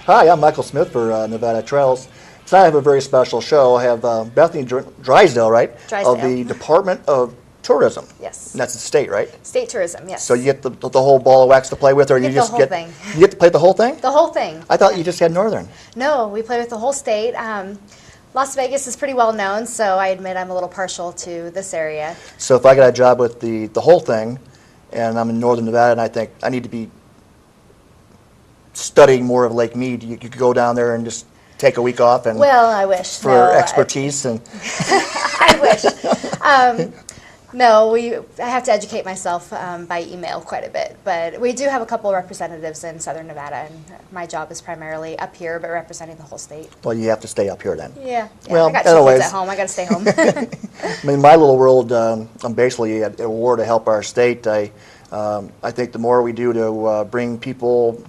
Hi, I'm Michael Smith for Nevada Trails. Tonight I have a very special show. I have Bethany Drysdale, right? Drysdale. Of the Department of Tourism. Yes. And that's the state, right? State tourism, yes. So you get the whole ball of wax to play with, or You get the whole thing. You get to play the whole thing? The whole thing. I thought you just had Northern. No, we play with the whole state. Las Vegas is pretty well known, so I admit I'm a little partial to this area. So if I got a job with the whole thing, and I'm in Northern Nevada, and I think I need to be studying more of Lake Mead, you could go down there and just take a week off and well, I wish for expertise and I wish. No, I have to educate myself by email quite a bit, but we do have a couple of representatives in Southern Nevada, and my job is primarily up here, but representing the whole state. Well, you have to stay up here then. Yeah. Well, I got two anyways, kids at home. I got to stay home. I mean, my little world, I'm basically a war to help our state. I think the more we do to bring people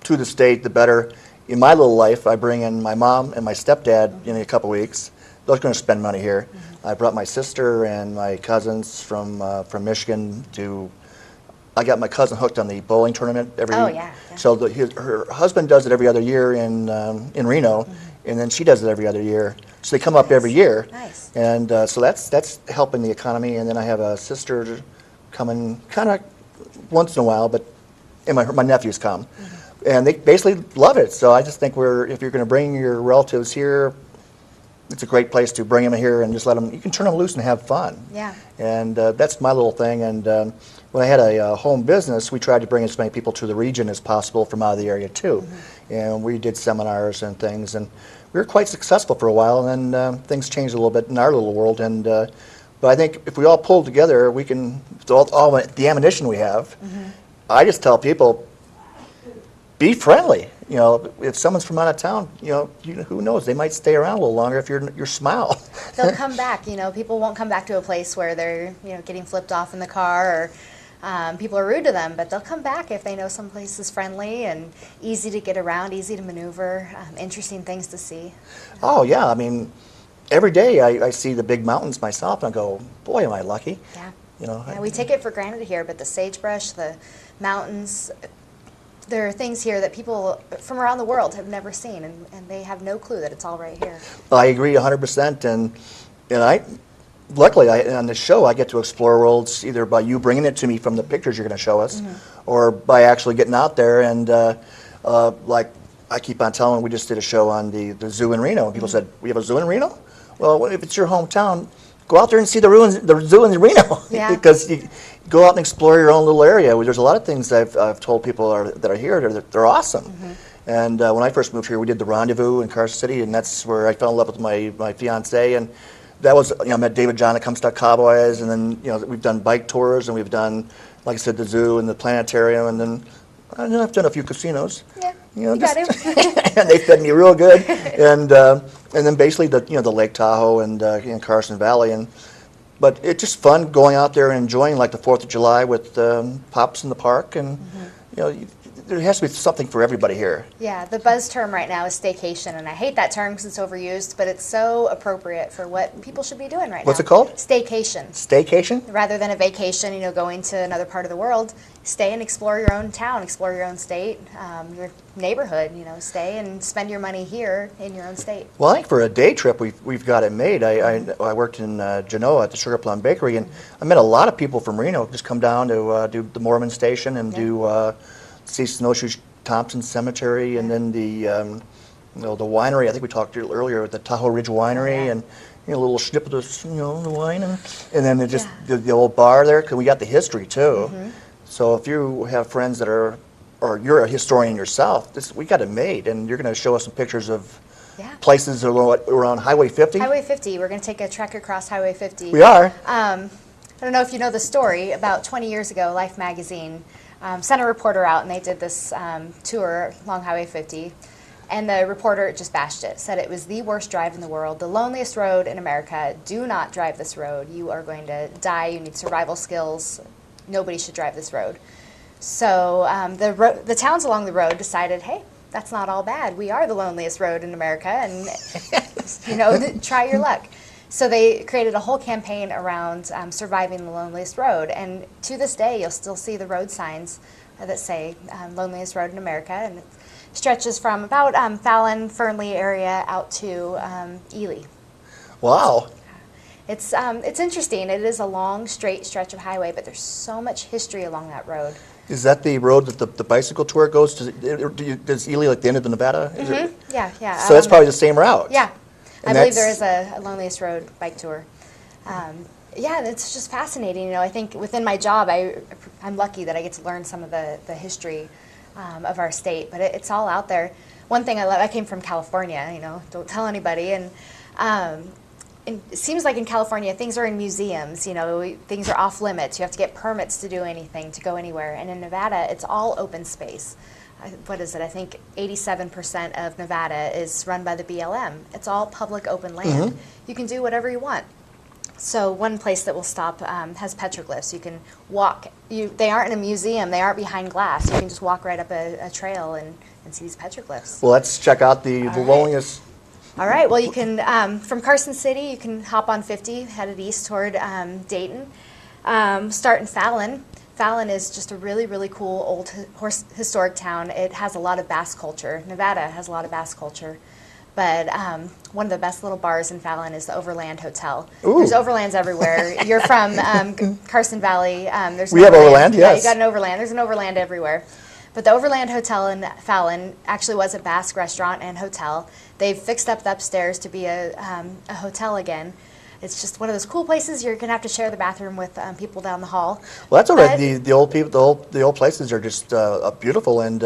to the state, the better. In my little life, I bring in my mom and my stepdad in a couple weeks. They're going to spend money here. I brought my sister and my cousins from Michigan to. I got my cousin hooked on the bowling tournament every. Oh yeah. So her husband does it every other year in Reno, and then she does it every other year. So they come up every year. Nice. And so that's helping the economy. And then I have a sister coming kind of once in a while, but and my nephews come, and they basically love it. So I just think if you're going to bring your relatives here, it's a great place to bring them here and just let them. You can turn them loose and have fun. Yeah. And that's my little thing. And when I had a home business, we tried to bring as many people to the region as possible from out of the area too. And we did seminars and things, and we were quite successful for a while. And then things changed a little bit in our little world. And but I think if we all pull together, we can. With all the ammunition we have, I just tell people, be friendly. You know, if someone's from out of town, who knows? They might stay around a little longer if your smile. They'll come back. People won't come back to a place where they're getting flipped off in the car or people are rude to them. But they'll come back if they know some place is friendly and easy to get around, easy to maneuver, interesting things to see. Oh yeah, I mean, every day I see the big mountains myself, and I go, boy, am I lucky. Yeah. Yeah, we take it for granted here, but the sagebrush, the mountains. There are things here that people from around the world have never seen, and they have no clue that it's all right here. I agree 100%, and luckily on this show I get to explore worlds either by you bringing it to me from the pictures you're going to show us, or by actually getting out there. And like I keep on telling, we just did a show on the zoo in Reno, and people said, "We have a zoo in Reno?" Well, if it's your hometown, go out there and see the zoo in Reno. Yeah. Because you go out and explore your own little area. There's a lot of things I've told people that are here they're awesome. And when I first moved here, we did the Rendezvous in Carson City, and that's where I fell in love with my fiance. And that was, I met David John at Comstock Cowboys, and then we've done bike tours, and we've done, like I said, the zoo and the planetarium, and then I've done a few casinos. Yeah. You got it. And they fed me real good, and then basically the Lake Tahoe and in Carson Valley, but it's just fun going out there and enjoying like the 4th of July with Pops in the park, and there has to be something for everybody here. Yeah, the buzz term right now is staycation, and I hate that term because it's overused, but it's so appropriate for what people should be doing right now. What's it called? Staycation. Staycation? Rather than a vacation, going to another part of the world, stay and explore your own town, explore your own state, your neighborhood, stay and spend your money here in your own state. Well, I think for a day trip, we've got it made. I worked in Genoa at the Sugar Plum Bakery, and I met a lot of people from Reno just come down to do the Mormon Station and do see Snowshoe Thompson Cemetery, and then the winery. I think we talked earlier, the Tahoe Ridge Winery, and a little snip of the wine, and then the old bar there, because we got the history too. So if you have friends that or you're a historian yourself, we got it made, and you're going to show us some pictures of places around Highway 50. Highway 50. We're going to take a trek across Highway 50. We are. I don't know if you know the story. About 20 years ago, Life magazine sent a reporter out, and they did this tour along Highway 50, and the reporter just bashed it, said it was the worst drive in the world, the loneliest road in America. Do not drive this road. You are going to die. You need survival skills. Nobody should drive this road. So the towns along the road decided, hey, that's not all bad. We are the loneliest road in America, and try your luck. So they created a whole campaign around surviving the loneliest road, and to this day, you'll still see the road signs that say loneliest road in America, and stretches from about Fallon, Fernley area out to Ely. Wow. It's interesting. It is a long, straight stretch of highway, but there's so much history along that road. Is that the road that the bicycle tour goes to? Does Ely like the end of the Nevada? Yeah, yeah. So that's probably the same route. Yeah. And I believe there is a Loneliest Road bike tour. Yeah, and it's just fascinating. You know, I think within my job, I'm lucky that I get to learn some of the history of our state, but it's all out there. One thing I love, I came from California, you know, don't tell anybody, and it seems like in California, things are in museums, you know, things are off limits. You have to get permits to do anything, to go anywhere. And in Nevada, it's all open space. What is it? I think 87% of Nevada is run by the BLM. It's all public open land. You can do whatever you want. So one place that will stop has petroglyphs. You can walk. They aren't in a museum. They aren't behind glass. You can just walk right up a trail and see these petroglyphs. Well, let's check out the loneliest. All right. Well, you can, from Carson City, you can hop on 50, headed east toward Dayton. Start in Fallon. Fallon is just a really, really cool old historic town. It has a lot of Basque culture. Nevada has a lot of Basque culture. But one of the best little bars in Fallon is the Overland Hotel. Ooh. There's Overlands everywhere. You're from Carson Valley. We have Overland, yes. Yeah, you got an Overland. There's an Overland everywhere. But the Overland Hotel in Fallon actually was a Basque restaurant and hotel. They've fixed up the upstairs to be a hotel again. It's just one of those cool places. You're gonna have to share the bathroom with people down the hall. Well, that's all right. The old people, the old places are just beautiful. And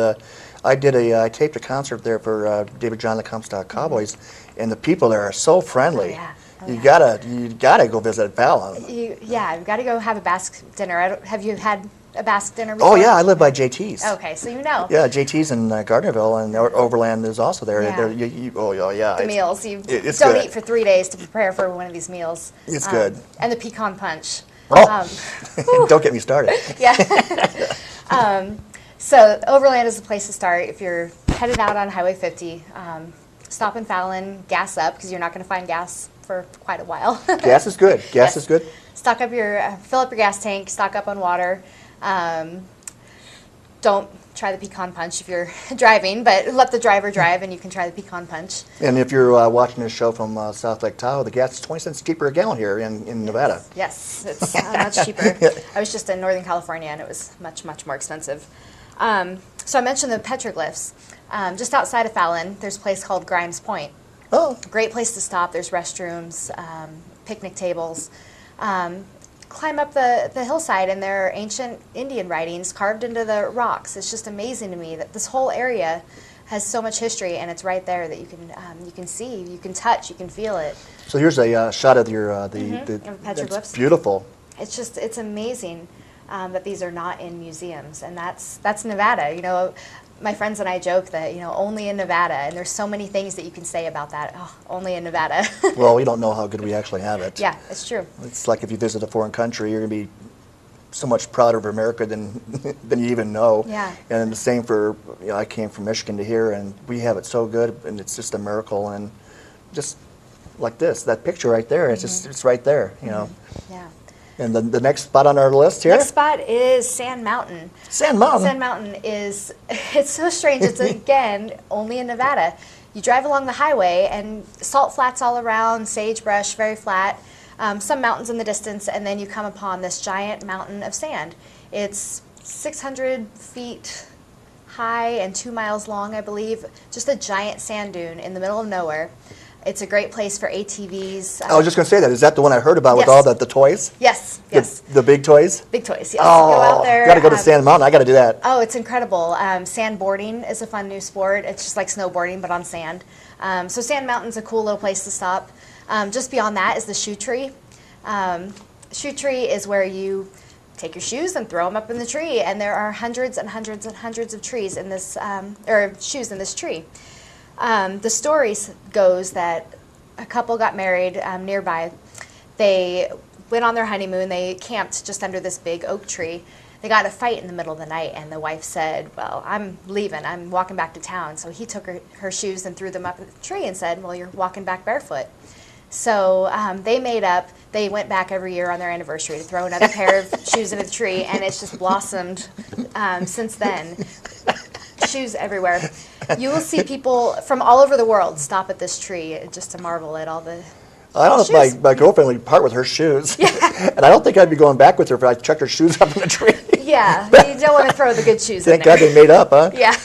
I taped a concert there for David John the Comstock Cowboys, and the people there are so friendly. Oh, yeah. You gotta go visit Fallon. You've got to go have a Basque dinner. Have you had a Basque dinner before? Oh yeah, I live by JT's. Okay, so you know. Yeah, JT's in Gardnerville, and Overland is also there. Yeah. Oh yeah. The meals. You it's don't good. eat for 3 days to prepare for one of these meals. It's good. And the pecan punch. Don't get me started. Yeah. So Overland is the place to start if you're headed out on Highway 50. Stop in Fallon, gas up, because you're not going to find gas for quite a while. Gas is good. Gas is good. Fill up your gas tank, stock up on water. Don't try the pecan punch if you're driving, but let the driver drive and you can try the pecan punch. And if you're watching this show from South Lake Tahoe, the gas is 20 cents cheaper a gallon here in Nevada. Yes, it's much cheaper. I was just in Northern California and it was much, much more expensive. So I mentioned the petroglyphs. Just outside of Fallon, there's a place called Grimes Point. Oh. Great place to stop. There's restrooms, picnic tables. Climb up the hillside, and there are ancient Indian writings carved into the rocks. It's just amazing to me that this whole area has so much history, and it's right there that you can see, you can touch, you can feel it. So here's a shot of your the petroglyphs. It's beautiful. It's amazing that these are not in museums, and that's Nevada. You know, my friends and I joke that, you know, only in Nevada, and there's so many things that you can say about that. Oh, only in Nevada. Well, we don't know how good we actually have it. Yeah, it's true. It's like if you visit a foreign country, you're going to be so much prouder of America than you even know. Yeah. And the same for, you know, I came from Michigan to here, and we have it so good, and it's just a miracle. And just like this, that picture right there, it's right there, you know. Yeah. And the next spot on our list here? Next spot is Sand Mountain. Sand Mountain? Sand Mountain is, it's so strange. It's, again, only in Nevada. You drive along the highway, and salt flats all around, sagebrush, very flat, some mountains in the distance, and then you come upon this giant mountain of sand. It's 600 feet high and 2 miles long, I believe. Just a giant sand dune in the middle of nowhere. It's a great place for ATVs. I was just going to say that. Is that the one I heard about with Yes. all the toys? Yes, yes. The big toys? Big toys, yes. Oh, Go out there. got to go to Sand Mountain. I got to do that. Oh, it's incredible. Sandboarding is a fun new sport. It's just like snowboarding, but on sand. So Sand Mountain's a cool little place to stop. Just beyond that is the Shoe Tree. Shoe Tree is where you take your shoes and throw them up in the tree, and there are hundreds and hundreds and hundreds of trees in this, or shoes in this tree. The story goes that a couple got married nearby. They went on their honeymoon. They camped just under this big oak tree. They got in a fight in the middle of the night, and the wife said, well, I'm leaving. I'm walking back to town. So he took her shoes and threw them up in the tree and said, well, you're walking back barefoot. So they made up. They went back every year on their anniversary to throw another pair of shoes into the tree, and it's just blossomed since then. Shoes everywhere. You will see people from all over the world stop at this tree just to marvel at all the I don't know shoes. if my girlfriend would part with her shoes. And I don't think I'd be going back with her if I checked her shoes up in the tree. Yeah, you don't want to throw the good shoes in Thank there. God they made up, huh? Yeah.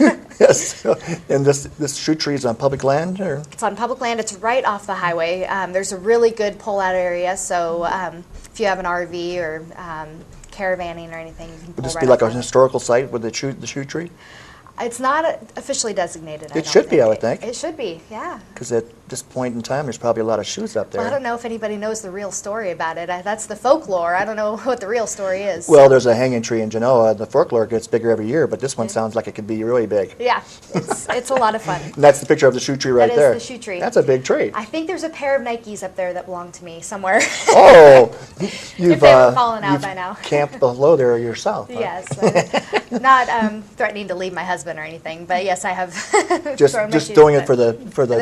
Yes. And this shoe tree is on public land? Or? It's on public land. It's right off the highway. There's a really good pull-out area, so if you have an RV or caravanning or anything, you can pull Would this right be like off a the- historical site with the shoe tree? It's not officially designated. It should be, I would think. It should be, yeah. Because at this point in time, there's probably a lot of shoes up there. Well, I don't know if anybody knows the real story about it. That's the folklore. I don't know what the real story is. Well, there's a hanging tree in Genoa. The folklore gets bigger every year, but this one sounds like it could be really big. Yeah, it's a lot of fun. And that's the picture of the shoe tree right That is there. the shoe tree. That's a big tree. I think there's a pair of Nikes up there that belong to me somewhere. Oh, you've, they haven't fallen out you've by now. camped below there yourself. Huh? Yes, not threatening to leave my husband or anything, but yes, I have. Just thrown my shoes doing in it for the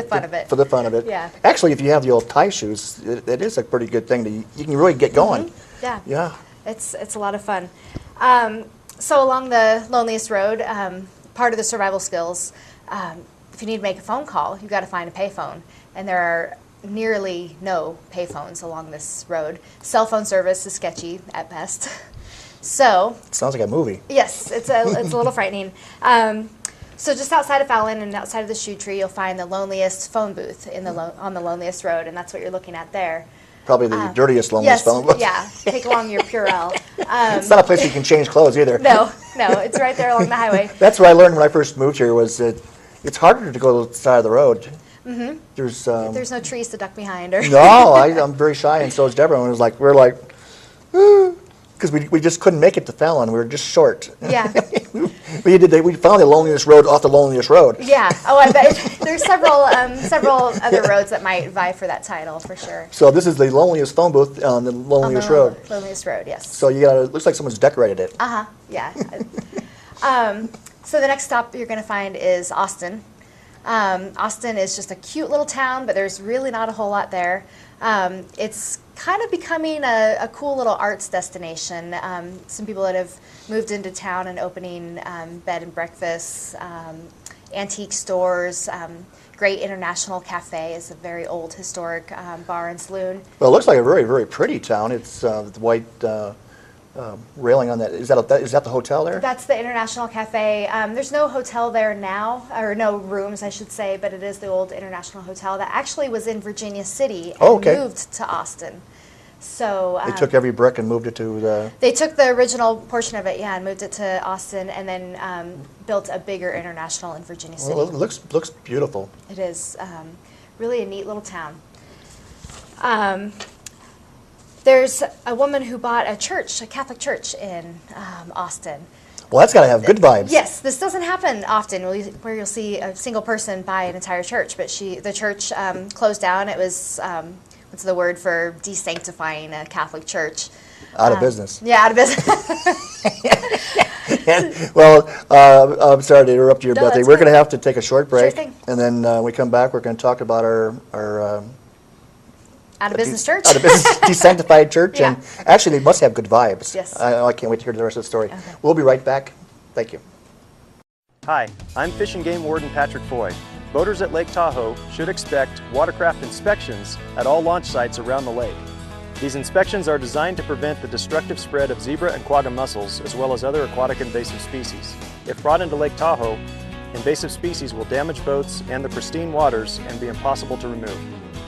fun of it. For the fun of it. Yeah. Actually, if you have the old tie shoes, it is a pretty good thing. You can really get going. Yeah. Yeah. It's a lot of fun. So along the Loneliest Road, part of the survival skills, if you need to make a phone call, you've got to find a payphone, and there are nearly no payphones along this road. Cell phone service is sketchy at best. So Sounds like a movie. yes, it's a little frightening. So just outside of Fallon and outside of the shoe tree, you'll find the loneliest phone booth on the Loneliest Road, and that's what you're looking at there. Probably the dirtiest, loneliest Yes, phone booth. yeah. Take along your Purell. It's not a place where you can change clothes either. No, it's right there along the highway. That's what I learned when I first moved here. Was it's harder to go to the side of the road. Mm-hmm. There's no trees to duck behind. Or No, I'm very shy, and so is Deborah. And it was like we're like, because we just couldn't make it to Fallon. We were just short. Yeah. We found the loneliest road off the loneliest road. Yeah. Oh, I bet there's several other roads that might vie for that title for sure. So this is the loneliest phone booth on the loneliest road. Loneliest Road, yes. So you got looks like someone's decorated it. Yeah. So the next stop you're going to find is Austin. Austin is just a cute little town, but there's really not a whole lot there. It's kind of becoming a cool little arts destination. Some people that have moved into town and opening bed and breakfasts, antique stores. Great International Cafe is a very old historic bar and saloon. Well, it looks like a very, very pretty town. It's the white railing on that. Is that the hotel there? That's the International Cafe. There's no hotel there now, or no rooms, I should say, but it is the old International Hotel that actually was in Virginia City and Oh, okay. moved to Austin. So They took every brick and moved it to the. they took the original portion of it, yeah, and moved it to Austin, and then built a bigger International in Virginia City. Well, it looks beautiful. It is really a neat little town. There's a woman who bought a church, a Catholic church in Austin. Well, that's got to have good vibes. Yes, this doesn't happen often where you'll see a single person buy an entire church, but the church closed down. It was, what's the word for desanctifying a Catholic church? Out of business. Yeah, out of business. Well, I'm sorry to interrupt you, No, Bethany. that's We're fine. going to have to take a short break. thing. And then when we come back, we're going to talk about our Out of business church? out of business desanctified church. Yeah. And actually, they must have good vibes. Yes. I can't wait to hear the rest of the story. Okay. We'll be right back. Thank you. Hi, I'm Fish and Game Warden Patrick Foy. Boaters at Lake Tahoe should expect watercraft inspections at all launch sites around the lake. These inspections are designed to prevent the destructive spread of zebra and quagga mussels as well as other aquatic invasive species. If brought into Lake Tahoe, invasive species will damage boats and the pristine waters and be impossible to remove.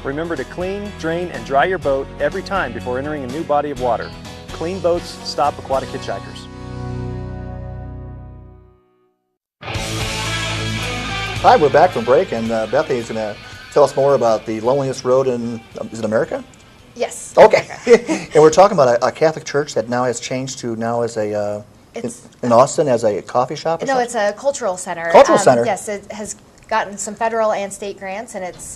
Remember to clean, drain, and dry your boat every time before entering a new body of water. Clean boats stop aquatic hitchhikers. Hi, we're back from break, and Bethany is going to tell us more about the loneliest road in, is it America? Yes. Okay. And we're talking about a Catholic church that now has changed to now as a, in Austin, as a coffee shop or No, something? it's a cultural center. Cultural center. Yes, it has gotten some federal and state grants, and it's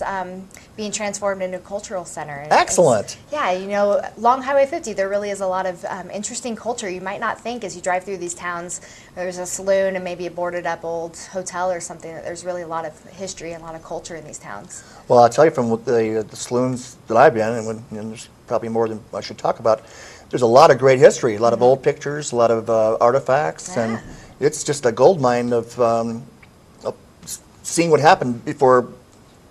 being transformed into a cultural center. And Excellent. yeah, you know, along Highway 50, there really is a lot of interesting culture. You might not think as you drive through these towns, there's a saloon and maybe a boarded up old hotel or something, that there's really a lot of history and a lot of culture in these towns. Well, I'll tell you from the saloons that I've been in, and there's probably more than I should talk about, there's a lot of great history, a lot of old pictures, a lot of artifacts, and it's just a gold mine of seeing what happened before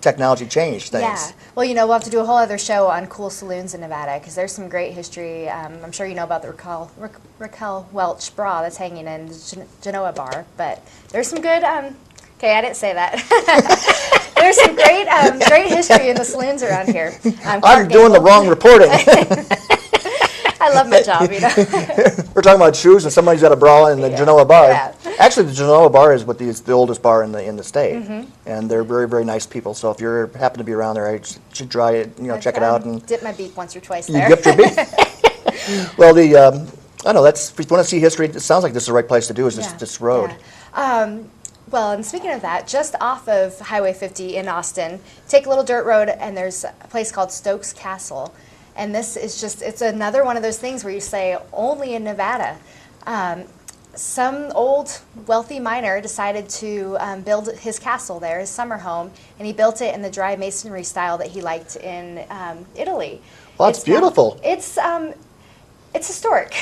technology changed things. Yeah. Well, we'll have to do a whole other show on cool saloons in Nevada because there's some great history. I'm sure you know about the Raquel Welch bra that's hanging in the Genoa bar, but there's some good. Okay, I didn't say that. There's some great history in the saloons around here. I'm doing the wrong reporting. I love my job, We're talking about shoes, and somebody's got a bra in the Genoa bar. Yeah. Actually, the Genoa bar is the oldest bar in the state, and they're very, very nice people. So if you happen to be around there, I should try it. Check it out and dip my beak once or twice you there. dipped your beak. Well, I know if you want to see history, it sounds like this is the right place to do. Is this road? Yeah. Well, and speaking of that, just off of Highway 50 in Austin, take a little dirt road, and there's a place called Stokes Castle. And this is it's another one of those things where you say, only in Nevada. Some old wealthy miner decided to build his castle there, his summer home, and he built it in the dry masonry style that he liked in Italy. Well, that's beautiful. It's historic.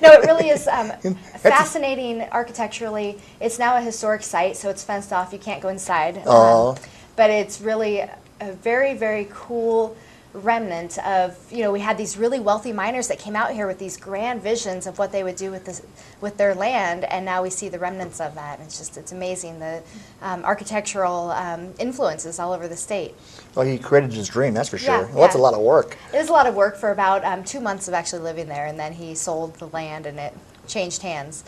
No, it really is fascinating architecturally. It's now a historic site, so it's fenced off. You can't go inside. But it's really a very, very cool remnant of, we had these really wealthy miners that came out here with these grand visions of what they would do with their land, and now we see the remnants of that. It's amazing, the architectural influences all over the state. Well, he created his dream, that's for sure. Yeah, Well, that's a lot of work. It is a lot of work for about 2 months of actually living there, and then he sold the land and it changed hands.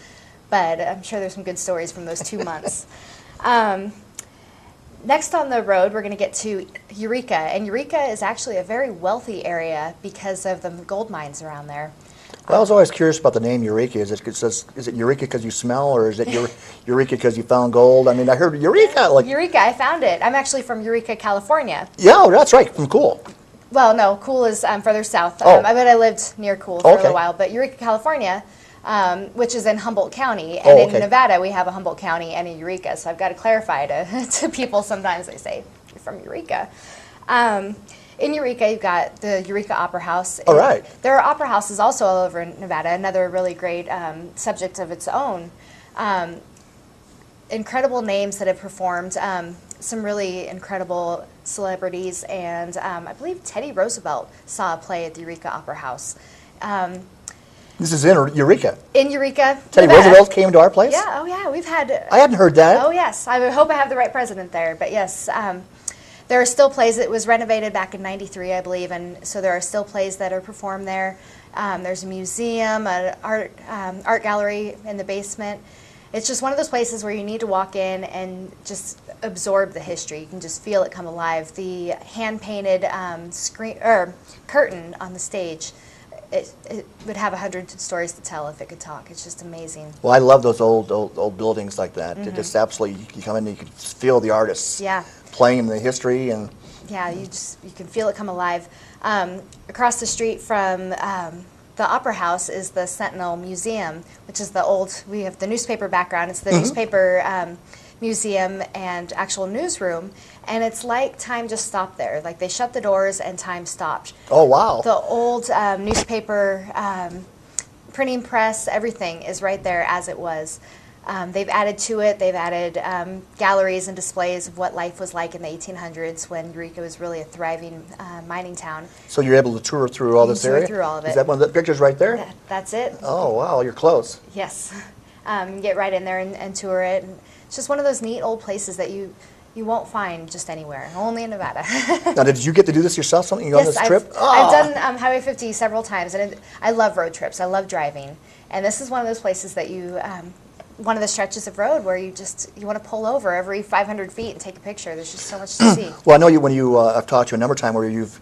But I'm sure there's some good stories from those 2 months. Next on the road, we're going to get to Eureka, and Eureka is actually a very wealthy area because of the gold mines around there. Well, I was always curious about the name Eureka. Is it Eureka because you smell, or is it Eureka because you found gold? I mean, I heard Eureka. Eureka, I found it. I'm actually from Eureka, California. Yeah, that's right, from Cool. Well, no, Cool is further south. Oh. I lived near Cool for a little while, but Eureka, California, which is in Humboldt County, and in Nevada we have a Humboldt County and a Eureka, so I've got to clarify to people sometimes. They say, you're from Eureka. In Eureka, you've got the Eureka Opera House. All right. There are opera houses also all over Nevada, another really great subject of its own. Incredible names that have performed, some really incredible celebrities, and I believe Teddy Roosevelt saw a play at the Eureka Opera House. This is in Eureka. In Eureka, Teddy Nevada. Roosevelt came to our place? Yeah, oh yeah, we've had... I hadn't heard that. Oh yes, I hope I have the right president there, but yes. There are still plays. It was renovated back in '93, I believe, and so there are still plays that are performed there. There's a museum, an art gallery in the basement. It's just one of those places where you need to walk in and just absorb the history. You can just feel it come alive. The hand-painted screen or curtain on the stage, it would have 100 stories to tell if it could talk. It's just amazing. Well, I love those old buildings like that. It just absolutely, you come in and you can just feel the artists playing the history. And yeah, you can feel it come alive. Across the street from the Opera House is the Sentinel Museum, which is we have the newspaper background. It's the newspaper museum and actual newsroom, and it's like time just stopped there. Like they shut the doors and time stopped. Oh, wow. The old newspaper printing press, everything is right there as it was. They've added to it. They've added galleries and displays of what life was like in the 1800s when Eureka was really a thriving mining town. So you're able to tour through all this area? Through all of it. Is that one of the pictures right there? That's it. Oh, wow, you're close. Yes. Get right in there and tour it. And it's just one of those neat old places that you won't find just anywhere, only in Nevada. Now, did you get to do this yourself, something? You go on this trip? I've done Highway 50 several times, and I love road trips. I love driving. And this is one of those places that one of the stretches of road where you want to pull over every 500 feet and take a picture. There's just so much to see. Well, I know I've talked to you a number of times where you've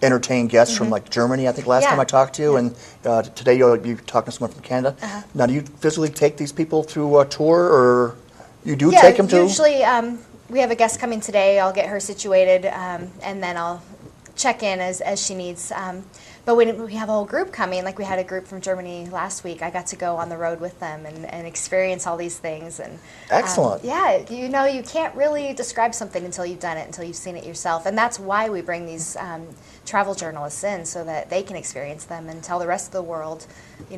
entertained guests from like Germany, I think last time I talked to you, and today you're talking to someone from Canada. Now, do you physically take these people through a tour, or you do take them to? Usually we have a guest coming today. I'll get her situated, and then I'll check in as she needs. But when we have a whole group coming, like we had a group from Germany last week, I got to go on the road with them and experience all these things. And excellent. You can't really describe something until you've done it, until you've seen it yourself. And that's why we bring these travel journalists in, so that they can experience them and tell the rest of the world,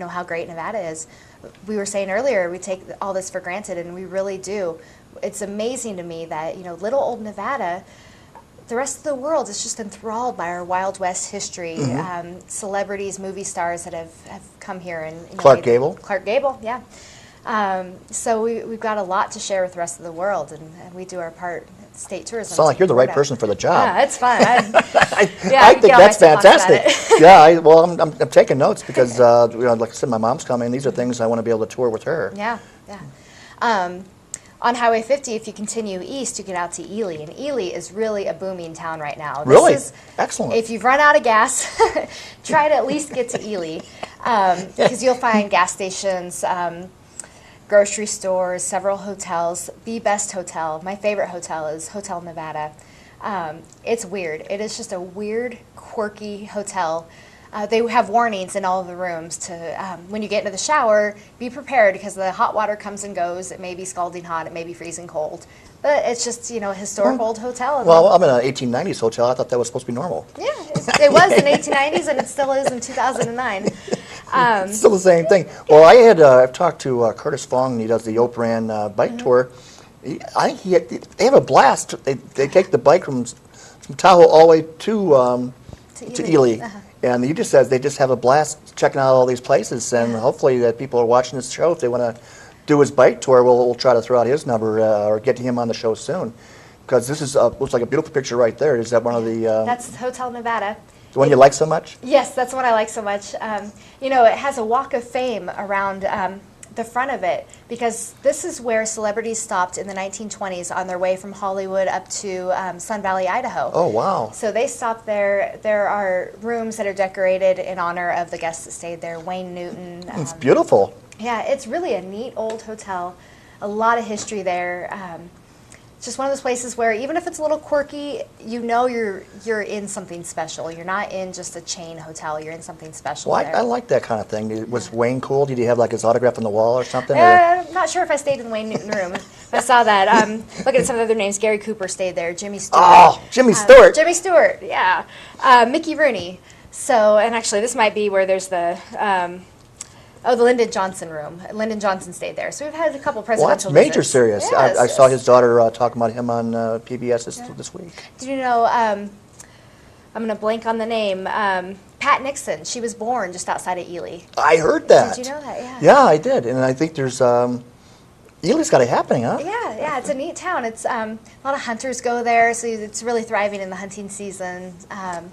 how great Nevada is. We were saying earlier, we take all this for granted, and we really do. it's amazing to me that, you know, little old Nevada, the rest of the world is just enthralled by our Wild West history. Celebrities, movie stars that have come here. And you know, Clark Gable? Clark Gable, yeah. So we've got a lot to share with the rest of the world, and we do our part. State tourism. Sound like you're the right person for the job. Yeah, it's fun. I could think get all my that's soapbox about fantastic. Yeah, well, I'm taking notes because, you know, like I said, my mom's coming. These are things I want to be able to tour with her. Yeah, yeah. On Highway 50, if you continue east, you get out to Ely, and Ely is really a booming town right now. Really? Excellent. If you've run out of gas, try to at least get to Ely, because you'll find gas stations, grocery stores, several hotels. The best hotel, my favorite hotel, is Hotel Nevada. It's weird. It is just a weird, quirky hotel. They have warnings in all of the rooms to, when you get into the shower, be prepared because the hot water comes and goes. It may be scalding hot, it may be freezing cold. But it's just, you know, a historic old hotel. Well, I'm in an 1890s hotel. I thought that was supposed to be normal. Yeah, it was in the 1890s, and it still is in 2009. Still the same thing. Well, I've talked to Curtis Fong, and he does the Overland bike tour. I think they have a blast. They take the bike from Tahoe all the way to Ely. And he just says they just have a blast checking out all these places, and hopefully that people are watching this show, if they want to do his bike tour, we'll try to throw out his number or get him on the show soon. Because this is looks like a beautiful picture right there. Is that one of the... That's Hotel Nevada. The one you like so much? Yes, that's the one I like so much. You know, it has a walk of fame around the front of it, because this is where celebrities stopped in the 1920s on their way from Hollywood up to Sun Valley, Idaho. Oh, wow. So they stopped there. There are rooms that are decorated in honor of the guests that stayed there. Wayne Newton. It's beautiful. Yeah, it's really a neat old hotel. A lot of history there. It's just one of those places where even if it's a little quirky, you know you're in something special. You're not in just a chain hotel. You're in something special. Well, there. I like that kind of thing. Was Wayne cool? Did he have like his autograph on the wall or something? I'm not sure if I stayed in the Wayne Newton room. I saw that. Looking at some of the other names, Gary Cooper stayed there. Jimmy Stewart. Oh, Jimmy Stewart. Jimmy Stewart, yeah. Mickey Rooney. So, and actually this might be where there's the... the Lyndon Johnson room. Lyndon Johnson stayed there. So we've had a couple Well, presidential that's major visits. serious. Yes, I saw yes. his daughter talking about him on PBS this week. Did you know, I'm going to blank on the name, Pat Nixon. She was born just outside of Ely. I heard that. Did you know that? Yeah. Yeah, I did. And I think there's... Ely's got it happening, huh? Yeah, it's a neat town. It's a lot of hunters go there, so it's really thriving in the hunting season. A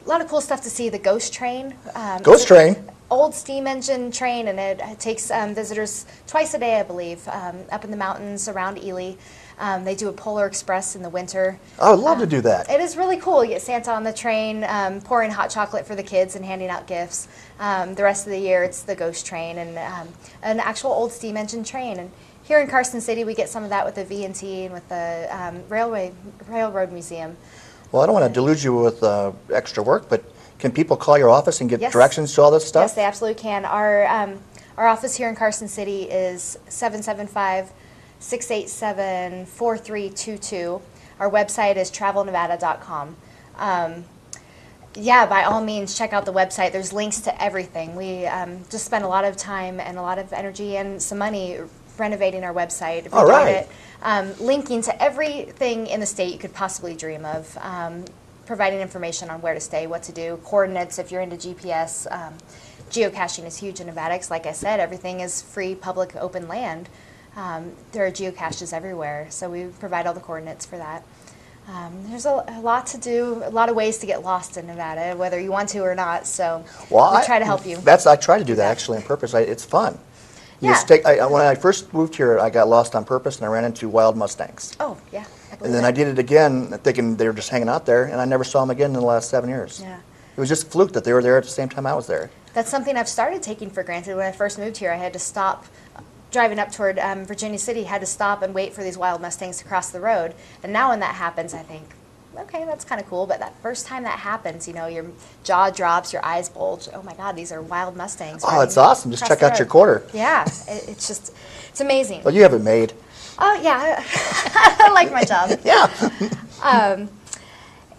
lot of cool stuff to see. The Ghost Train. Ghost Train? Old steam engine train, and it takes visitors twice a day, I believe, up in the mountains around Ely. They do a Polar Express in the winter. I would love to do that. It is really cool. You get Santa on the train, pouring hot chocolate for the kids and handing out gifts. The rest of the year, it's the Ghost Train and an actual old steam engine train. And here in Carson City, we get some of that with the V&T and with the Railroad Museum. Well, I don't want to delude you with extra work, but can people call your office and get Yes. directions to all this stuff? Yes, they absolutely can. Our office here in Carson City is 775-687-4322. Our website is travelnevada.com. Yeah, by all means, check out the website. There's links to everything. We just spent a lot of time and a lot of energy and some money renovating our website. All right. Linking to everything in the state you could possibly dream of. Providing information on where to stay, what to do, coordinates if you're into GPS. Geocaching is huge in Nevada 'cause like I said, everything is free, public, open land. There are geocaches everywhere, so we provide all the coordinates for that. There's a lot to do, a lot of ways to get lost in Nevada, whether you want to or not, so we try to help you. I try to do that actually on purpose. It's fun. You Yeah. when I first moved here, I got lost on purpose and I ran into wild Mustangs. Oh, yeah. And then I did it again, thinking they were just hanging out there, and I never saw them again in the last 7 years. Yeah. It was just a fluke that they were there at the same time I was there. That's something I've started taking for granted. When I first moved here, I had to stop, driving up toward Virginia City, had to stop and wait for these wild Mustangs to cross the road. And now when that happens, I think, okay, that's kind of cool. But that first time that happens, you know, your jaw drops, your eyes bulge. Oh my God, these are wild Mustangs. Oh, it's awesome. Just check out your quarter. Yeah, it's amazing. Well, you have it made. Oh, yeah. I like my job. Yeah.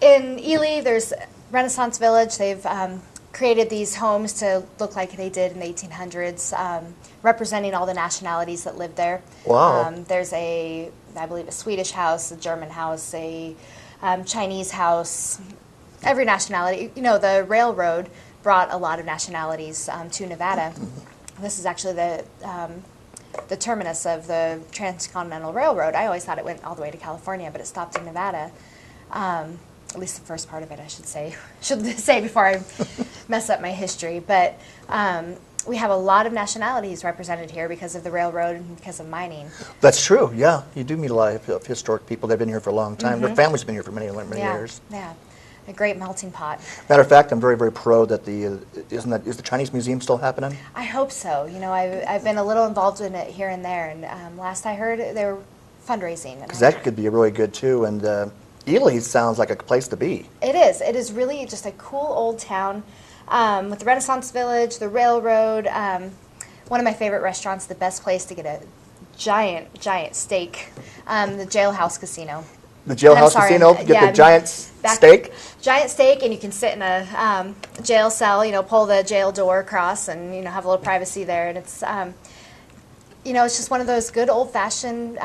In Ely, there's Renaissance Village. They've created these homes to look like they did in the 1800s, representing all the nationalities that lived there. Wow. There's a I believe, a Swedish house, a German house, a Chinese house, every nationality. You know, the railroad brought a lot of nationalities to Nevada. This is actually the terminus of the Transcontinental Railroad. I always thought it went all the way to California, but it stopped in Nevada. At least the first part of it, I should say. Should say before I mess up my history. But we have a lot of nationalities represented here because of the railroad and because of mining. That's true, yeah. You do meet a lot of historic people that have been here for a long time. Their families have been here for many years. Yeah, a great melting pot. Matter of fact, I'm very, very proud that is the Chinese Museum still happening? I hope so. You know, I've been a little involved in it here and there, and last I heard, they were fundraising. Because that could be really good too, and Ely sounds like a place to be. It is. It is really just a cool old town with the Renaissance Village, the railroad. One of my favorite restaurants, the best place to get a giant steak, the Jailhouse Casino. The Jailhouse Casino, get the giant steak? Giant steak, and you can sit in a jail cell, you know, pull the jail door across and, you know, have a little privacy there. And it's, you know, it's just one of those good old-fashioned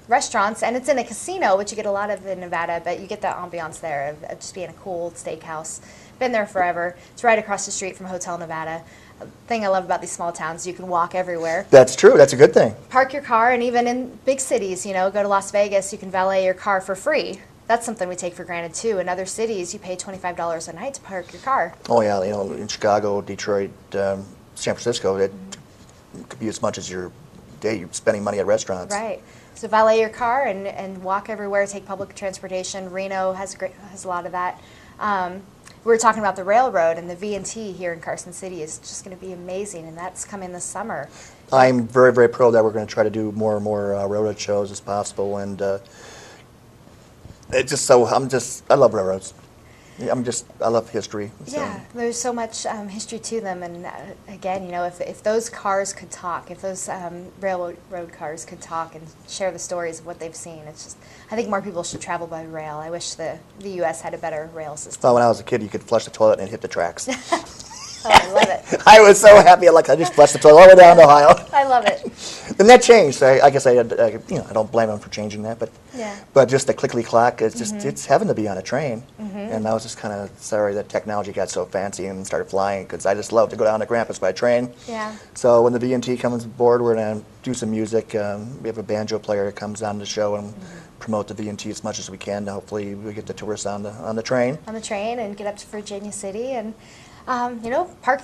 restaurants, and it's in a casino, which you get a lot of in Nevada, but you get that ambiance there of just being a cool steakhouse. Been there forever. It's right across the street from Hotel Nevada. The thing I love about these small towns, you can walk everywhere. That's true. That's a good thing. Park your car, and even in big cities, you know, go to Las Vegas, you can valet your car for free. That's something we take for granted, too. In other cities, you pay $25 a night to park your car. Oh, yeah. You know, in Chicago, Detroit, San Francisco, it could be as much as your day you're spending money at restaurants. Right. So valet your car and walk everywhere, take public transportation. Reno has a lot of that. We were talking about the railroad, and the V&T here in Carson City is just going to be amazing, and that's coming this summer. I'm very, very proud that we're going to try to do more and more railroad shows as possible, and it's just so, I love railroads. I love history. So. Yeah, there's so much history to them, and again, you know, if those cars could talk, if those railroad cars could talk and share the stories of what they've seen, it's just, I think more people should travel by rail. I wish the U.S. had a better rail system. Well, when I was a kid, you could flush the toilet and hit the tracks. Oh, I love it. I was so happy. I just flushed the toilet all the way down to Ohio. I love it. And that changed. I guess I don't blame them for changing that, but Yeah. but just the clickety-clack, it's just it's heaven to be on a train. And I was just kind of sorry that technology got so fancy and started flying, because I just love to go down to Grampus by train. Yeah. So when the V&T comes aboard, we're going to do some music. We have a banjo player that comes on the show and promote the V&T as much as we can. Hopefully we get the tourists on the train. On the train and get up to Virginia City and, you know, park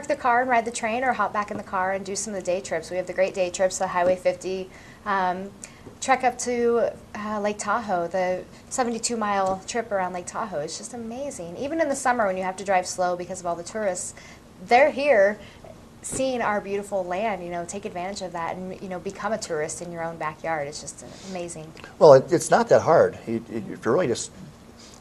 the car and ride the train, or hop back in the car and do some of the day trips. We have the great day trips, the Highway 50, trek up to Lake Tahoe. The 72-mile trip around Lake Tahoe is just amazing. Even in the summer when you have to drive slow because of all the tourists, they're here seeing our beautiful land. You know, take advantage of that and, you know, become a tourist in your own backyard. It's just amazing. Well, it's not that hard. If you're really just,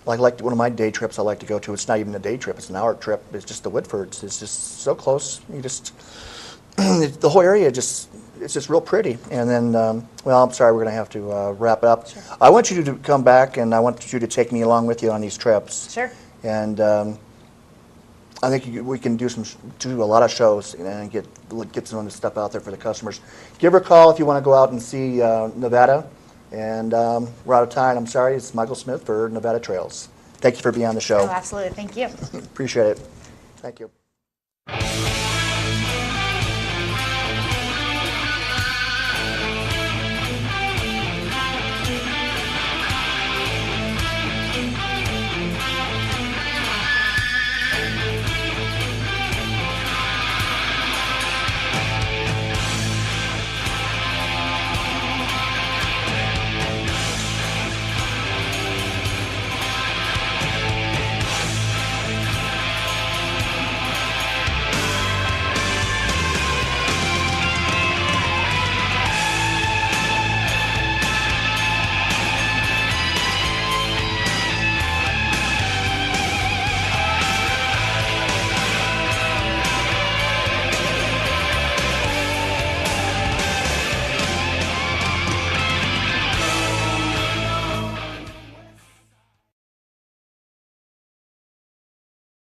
like one of my day trips I like to go to, it's not even a day trip, it's an hour trip. It's just the Woodfords. It's just so close. You just, the whole area it's just real pretty. And then, well, I'm sorry, we're going to have to wrap it up. Sure. I want you to come back, and I want you to take me along with you on these trips. Sure. And I think we can do a lot of shows and get some of this stuff out there for the customers. Give her a call if you want to go out and see Nevada. And we're out of time. I'm sorry. It's Michael Smith for Nevada Trails. Thank you for being on the show. Oh, absolutely. Thank you. Appreciate it. Thank you.